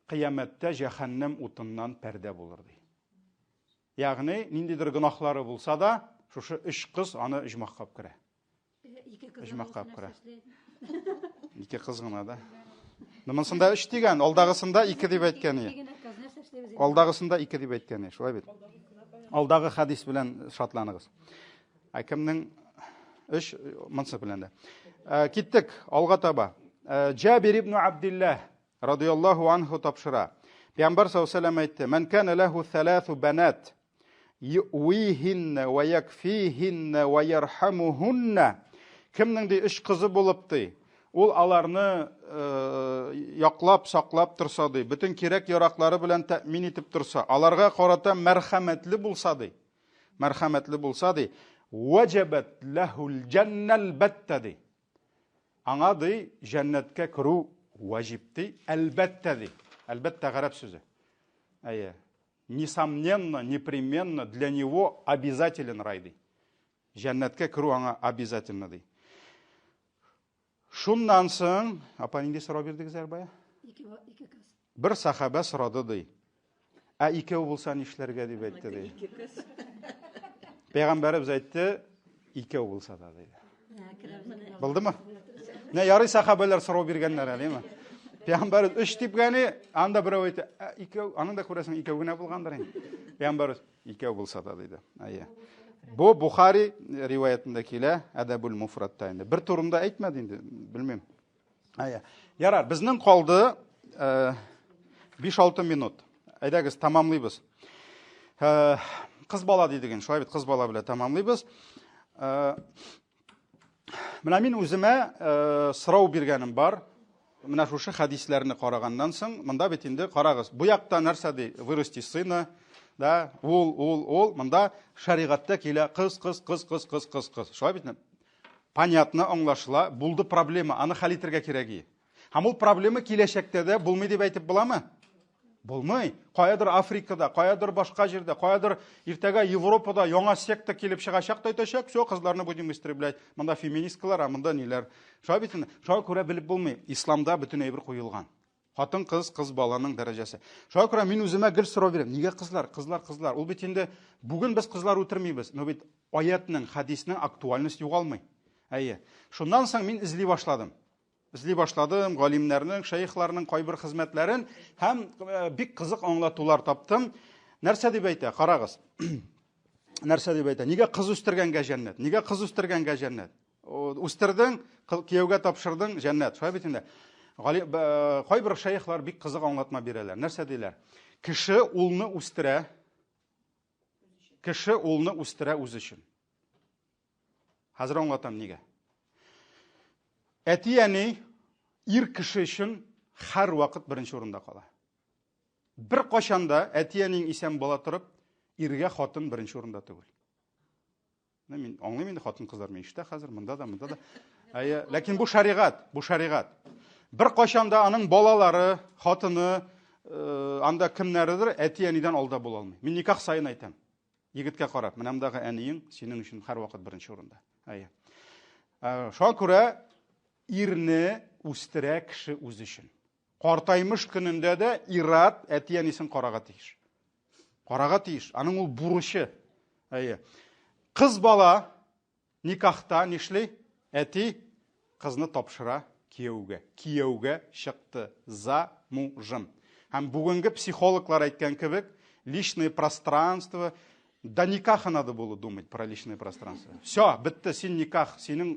Кыямәттә җәһәннәм утыннан пәрдә булыр ди. Ягъни, ниндидер гынахлары булса да, шушы эш кыз аны иҗмахкап керә. Иҗмахкап керә. Ике кыз гына да. Нымысында эш дигән, алдагысында 2 дип әйткәне. Алдагысында 2 дип әйткәне, шулай бит. Алдагы хадис белән шатланыгыз. Кемнең эш монсы белән дә. Киттек алга таба. Джабир ибн Абдуллах радиллаһу анху тапшыра. Пәйгамбәр саллаллаһу алейһи ва сәллям әйтте: "Ман кана лаху 3 банат ювихинна ва якфихинна ва ярхамухунна." Кемнең ди эш кызы булып ди, ул аларны яклап, саклап торса ди, бөтен кирәк яраклары белән тәэмин итеп торса, аларга карата мәрхәмәтле булса ди. Мәрхәмәтле булса ди, ваҗабат лахул җаннал батта ди. Аңа ди җәннәткә керү ваҗиб ди, әлбәттә ди. Әлбәттә гарәп сүзе. Әйе. Несомненно, непременно для него обязателен рай ди. Җәннәткә керү аңа обязательно ди. Шуннан соң, апа нинди сорау бирдегез бая? 2 кыз. Бер сахаба сорады ди. Икәү булса нишләргә дип әйтте ди. 2 кыз. Пәйгамбәрбез әйтте, 2 булса да диде. Булдымы? Не ярый сахабалар сорау биргәннәр әлеме? Пәйгамбәрбез 3 дип гәне, анда берәү әйтте, 2, аның да күрәсең 2 генә булгандыр инде. Пәйгамбәрбез 2 булса да диде. Әйе. Бу Бухари риваятында килә, Адабул Муфрадта инде. Бер турында әйтмәде инде, белмим. Әйе. Ярар, безнең калды 5-6 минут. Әйдәгез, тамамлыйбыз. Кыз бала дидеген, шулай бит, кыз бала белән тамамлыйбыз. Менә мин үземә сорау биргәнем бар. Менә шушы хадисләрне караганнан соң, монда бит инде карагыз. Бу якта нәрсә ди? Вырасти сына, да, ул, монда шаригатта килә кыз. Шулай бит. Понятно, аңлашыла, булды проблема, аны хәл итәргә кирәк. Һәм ул проблема киләчәктә дә булмый дип әйтеп буламы? Булмый. Каядыр Африкада, каядыр башка җирдә, каядыр иртәгә Европада яңа секта килеп чыгачак та әйтәчәк, все кызларны будем истреблять. Монда феминисткалар, монда ниләр. Шулай бит. Шуңа күрә белеп булмый. Исламда бөтен әйбер куелган. Хатын кыз, кыз баланың дәрәҗәсе. Шуңа күрә мин үземә гел сорау бирәм. Нигә кызлар? Ул бит инде бүген без кызлар үтермибез. Но бит аятның, хадисның актуальность югалмый. Әйе. Шуннан соң мин изли башладым. Галимнәрнең, шәйхләрнең кайбер хезмәтләрен һәм бик кызык аңлатулар таптым. Нәрсә дип әйтә? Карагыз. Нәрсә дип әйтә? Нигә кыз үстергәнгә җәннәт? Нигә кыз үстергәнгә җәннәт? Үстердең, кияүгә тапшырдың, җәннәт. Шулай бит инде. Кайбер шәйхләр бик кызык аңлатма бирәләр. Нәрсә диләр? Кеше улны үстерә. Кеше улны үстерә үз өчен. Хәзер аңлатам нигә. Әти-әни ир кеше өчен һәр вакыт беренче урында кала. Бер кашанда әти-әнинең исән бала торып, иргә хатын беренче урында түгел. Мин аңлыйм инде хатын кызлар миште хәзер монда да. Әйе, ләкин бу шаригат. Бер кашанда аның балалары, хатыны, анда кемнәрдер әти-әнидән алда була алмый. Мин никах сайын әйтәм. Егеткә карап, менә мондагы әниең синең өчен һәр вакыт беренче урында. Әйе. Шуңа күрә ирне үстерә кеше үз өчен. Картаймыш көнендә дә ират әти-әнисен карага тиеш. Аның ул бурычы. Әйе. Қыз бала никахта нишли? Әти қызны тапшыра кияуге. Кияуге шықты. Замужем. Һәм бүгінгі психологлар айтқан кебек, личное пространство, до никаха надо было думать про личное пространство. Все, бітті, сен никах, сенің,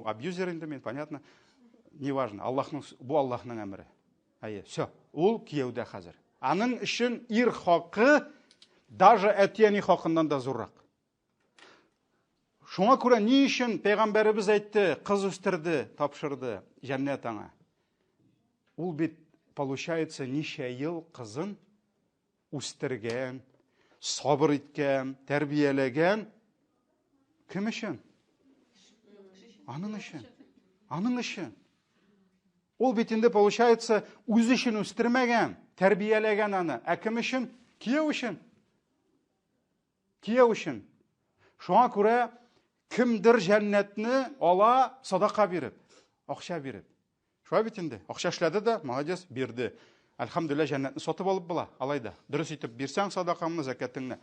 абьюзер енді мен, понятно, неважно, бұл Аллахның әмірі. Все, ол кияуде қазір. Аның үшін ир хақы, даже әтияни хақынан да зоррақ. Шуңа күрә ни өчен пәйгамбәребез әйтте, кыз үстерде, тапшырды җәннәт аңа. Ул бит получается ничә ел кызын үстергән, сабыр иткән, тәрбияләгән. Кем өчен? Аның өчен. Аның өчен. Ул бит инде получается үз өчен үстермәгән, тәрбияләгән аны. Ә кем өчен? Кияү өчен. Кияү өчен. Шуңа күрә кемдер җәннәтне ала садака биреп, акча биреп. Шулай бит инде. Акча эшләде дә, молодец, бирде. Әлхәмдүлиллә, җәннәтне сатып алып була. Алайда. Дөрес итеп бирсәң садакаңны, закатыңны.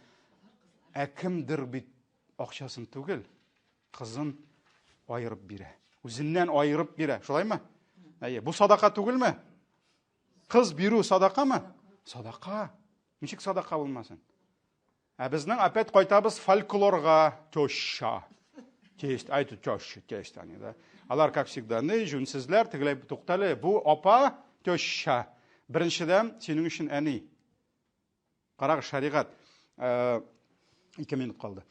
Ә кемдер бит акчасын түгел, кызын айырып бирә. Үзеннән айырып бирә. Шулаймы? Бу садака түгелме? Кыз бирү садакамы? Садака. Ничек садака булмасын? Ә безнең опять кайтабыз фольклорга. Тёща. Тест, айту тёща, тест они, да. Алар, как всегда, жүнсезләр, тегеләй тукталы. Бу апа тёща. Беренчедән, синең өчен әни. Карагыз, шаригать. 2 минут калды.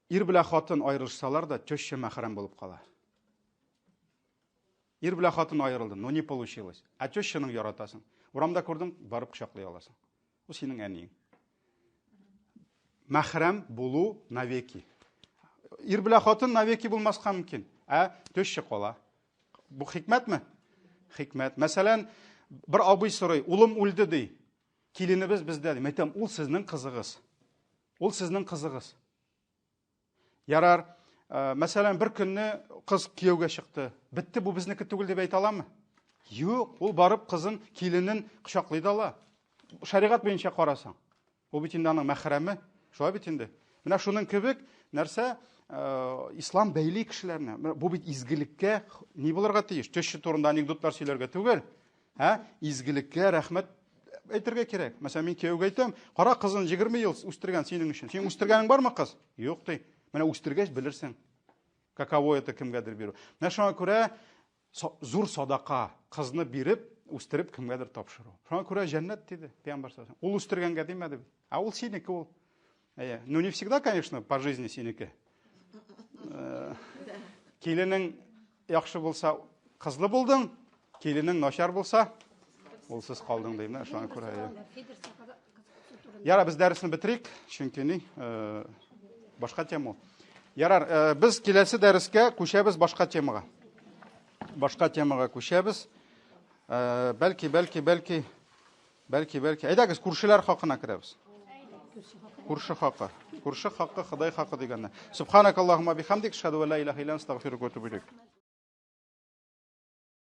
Ир белән хатын айырышсалар да, тёща мәхрәм булып кала. Ир белән хатын айырылды, но не получилось. Ә тёщаның яратасың. Урамда күрдең, барып кочаклый аласың. Бу синең әниң. Мәхрәм булу навеки. Ир белән хатын навеки булмаска мөмкин. Ә тёща кала. Бу хикмәтме? Хикмәт. Мәсәлән, бер абый сорый, улым үлде ди. Киленебез бездә ди. Мәйтәм, ул сезнең кызыгыз. Ул сезнең кызыгыз. Ярар, мәсәлән, бер көнне кыз кияүгә чыкты. Битте, бу безнеке түгел дип әйтә аламы? Юк, ул барып кызын, киленен кочаклый да ала. Шаригать буенча карасаң. Ул бит инде аның мәхрәме. Шулай бит инде. Менә шуның кебек нәрсә ислам бәйли кешеләрне. Бу бит изгелеккә ни булырга тиеш? Төшү турында анекдотлар сөйләргә түгел. Изгелеккә рәхмәт әйтергә кирәк. Мәсәлән, мин кияүгә әйтәм, кара кызын 20 ел үстергән синең өчен. Син үстергәнең бармы кыз? Юк ди. Менә үстергәч белерсең. Каково это кемгәдер бирү. Менә шуңа күрә зур садака кызны биреп, үстереп кемгәдер тапшыру. Шуңа күрә җәннәт диде Пәйгамбәр саллаллаху алейхи ва саллям. Ул үстергәнгә димәде. А ул синеке ул. Ну не всегда, конечно, по жизни синеке. Киленең яхшы булса, кызлы булдың. Киленең начар булса, улсыз калдың дим, шуңа күрә. Яра, без дәресне битерик, чөнки ни башка тема. Ярар, без киләсе дәрескә күчәбез башка темага. Башка темага күчәбез. Бәлки. Әйдәгез, күршеләр хакына керәбез. Күрше хакы. Күрше хакы, Ходай хакы дигәнне. Субханакаллахумма бихамдик, ашһаду ан ла илаха илля анта, астагфирука ва атубу илейк.